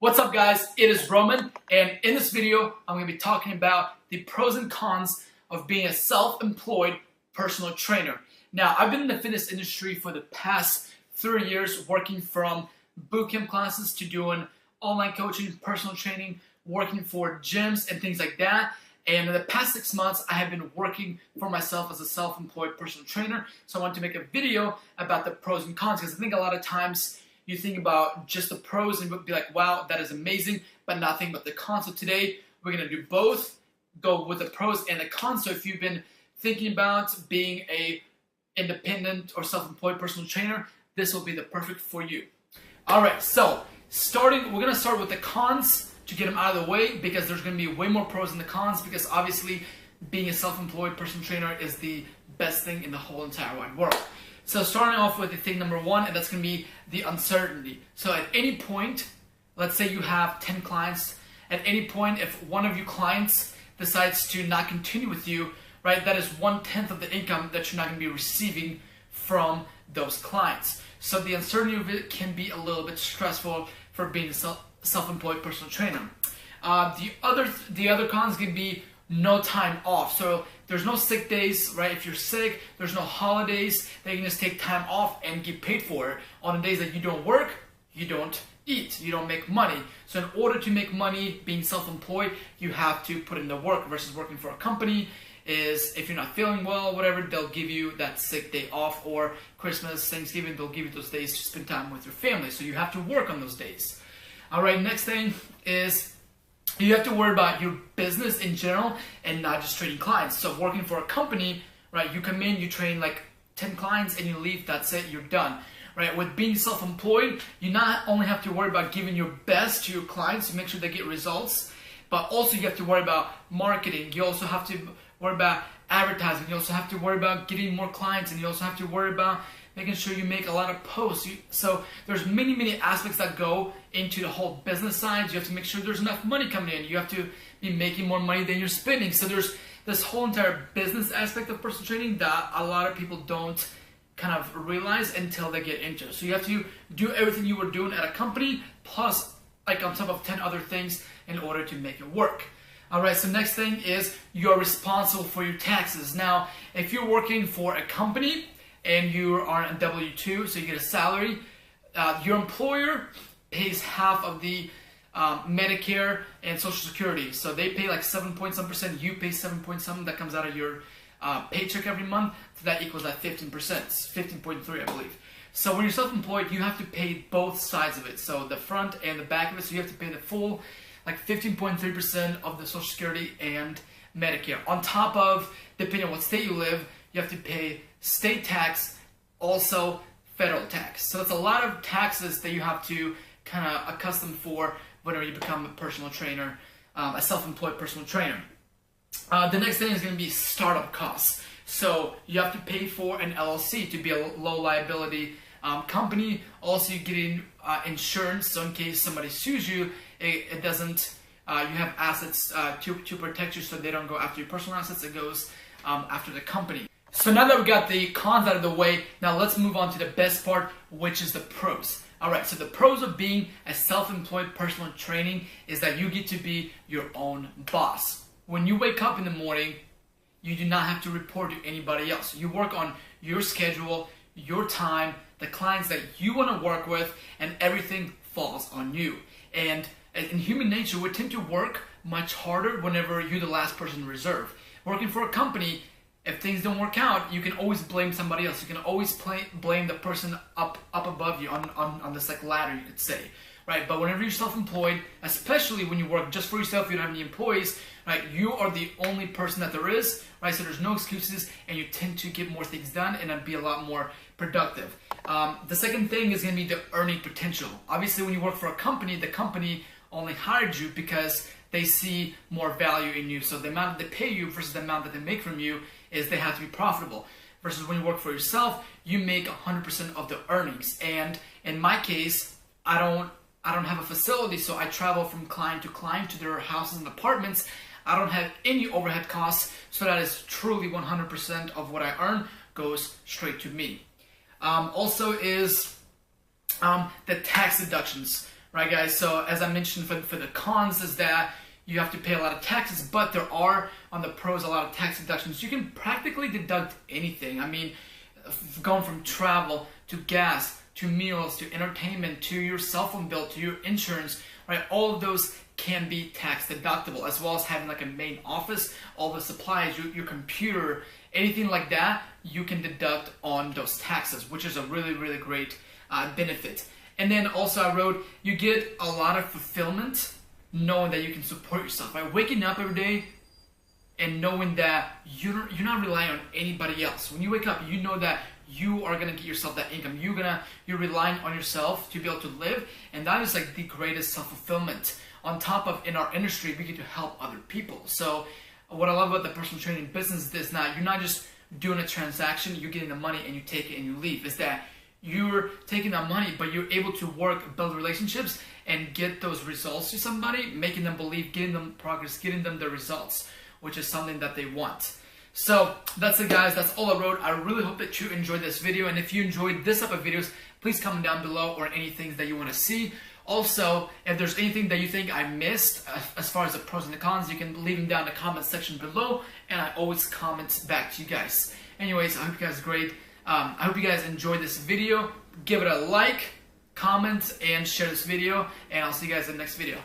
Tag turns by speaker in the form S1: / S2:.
S1: What's up, guys? It is Roman, and in this video I'm going to be talking about the pros and cons of being a self-employed personal trainer. Now, I've been in the fitness industry for the past 3 years, working from bootcamp classes to doing online coaching, personal training, working for gyms and things like that. And in the past 6 months, I have been working for myself as a self-employed personal trainer. So I wanted to make a video about the pros and cons, because I think a lot of times you think about just the pros and be like, wow, that is amazing, but nothing but the cons. So today, we're going to do both, go with the pros and the cons. So if you've been thinking about being a independent or self-employed personal trainer, this will be the perfect for you. All right, so we're going to start with the cons to get them out of the way, because there's going to be way more pros than the cons, because obviously being a self-employed personal trainer is the best thing in the whole entire wide world. So starting off with the thing number one, and that's going to be the uncertainty. So at any point, let's say you have 10 clients, at any point if one of your clients decides to not continue with you, right, that is 1/10 of the income that you're not going to be receiving from those clients. So the uncertainty of it can be a little bit stressful for being a self-employed personal trainer. The other cons can be no time off. So there's no sick days, right? If you're sick, there's no holidays. They can just take time off and get paid for it. On the days that you don't work, you don't eat, you don't make money. So in order to make money being self-employed, you have to put in the work, versus working for a company is if you're not feeling well, whatever, they'll give you that sick day off, or Christmas, Thanksgiving, they'll give you those days to spend time with your family. So you have to work on those days. All right, next thing is you have to worry about your business in general and not just training clients. So working for a company, right, you come in, you train like 10 clients and you leave, that's it, you're done. Right? With being self-employed, you not only have to worry about giving your best to your clients to make sure they get results, but also you have to worry about marketing. You also have to worry about advertising. You also have to worry about getting more clients, and you also have to worry about making sure you make a lot of posts. So there's many aspects that go into the whole business side. You have to make sure there's enough money coming in. You have to be making more money than you're spending. So there's this whole entire business aspect of personal training that a lot of people don't kind of realize until they get into it. So you have to do everything you were doing at a company, plus like on top of 10 other things in order to make it work. All right, so next thing is you're responsible for your taxes. Now, if you're working for a company and you are on W-2, so you get a salary, your employer pays half of the Medicare and Social Security. So they pay like 7 point some percent, you pay 7 point something, that comes out of your paycheck every month. So that equals that 15%, 15.3 I believe. So when you're self-employed, you have to pay both sides of it. So the front and the back of it, so you have to pay the full like 15.3% of the Social Security and Medicare. On top of, depending on what state you live, you have to pay state tax, also federal tax. So it's a lot of taxes that you have to kind of accustom for whenever you become a personal trainer, a self-employed personal trainer. The next thing is going to be startup costs. So you have to pay for an LLC to be a low liability company. Also, you get in insurance, so in case somebody sues you, it doesn't. You have assets to protect you, so they don't go after your personal assets. It goes after the company. So now that we got the cons out of the way, now let's move on to the best part, which is the pros. All right, so the pros of being a self-employed personal training is that you get to be your own boss. When you wake up in the morning, you do not have to report to anybody else. You work on your schedule, your time, the clients that you want to work with, and everything falls on you. And in human nature, we tend to work much harder whenever you're the last person in reserve. Working for a company, if things don't work out, you can always blame somebody else. You can always blame the person up above you on this like ladder, you could say, right? But whenever you're self-employed, especially when you work just for yourself, you don't have any employees, right? You are the only person that there is, right? So there's no excuses, and you tend to get more things done and be a lot more productive. The second thing is going to be the earning potential. Obviously, when you work for a company, the company only hired you because they see more value in you. So the amount that they pay you versus the amount that they make from you is they have to be profitable. Versus when you work for yourself, you make 100% of the earnings. And in my case, I don't have a facility, so I travel from client to client to their houses and apartments. I don't have any overhead costs, so that is truly 100% of what I earn goes straight to me. Also is the tax deductions. right guys? So as I mentioned, for the cons is that you have to pay a lot of taxes, but there are, on the pros, a lot of tax deductions. You can practically deduct anything. I mean, going from travel to gas to meals to entertainment to your cell phone bill to your insurance, right? All of those can be tax deductible, as well as having like a main office, all the supplies, your computer, anything like that, you can deduct on those taxes, which is a really, really great benefit. And then also I wrote, you get a lot of fulfillment knowing that you can support yourself, right? Waking up every day and knowing that you're not relying on anybody else. When you wake up, you know that you are gonna get yourself that income. You're relying on yourself to be able to live, and that is like the greatest self-fulfillment. On top of, in our industry, we get to help other people. So what I love about the personal training business is that you're not just doing a transaction, you're getting the money and you take it and you leave. Is that you're taking that money, but you're able to work, build relationships, and get those results to somebody, making them believe, getting them progress, getting them the results, which is something that they want. So that's it, guys. That's all I wrote. I really hope that you enjoyed this video, and if you enjoyed this type of videos, please comment down below or anything that you want to see. Also, if there's anything that you think I missed as far as the pros and the cons, you can leave them down in the comment section below, and I always comment back to you guys. Anyways, I hope you guys are great. I hope you guys enjoyed this video. Give it a like, comment, and share this video, and I'll see you guys in the next video.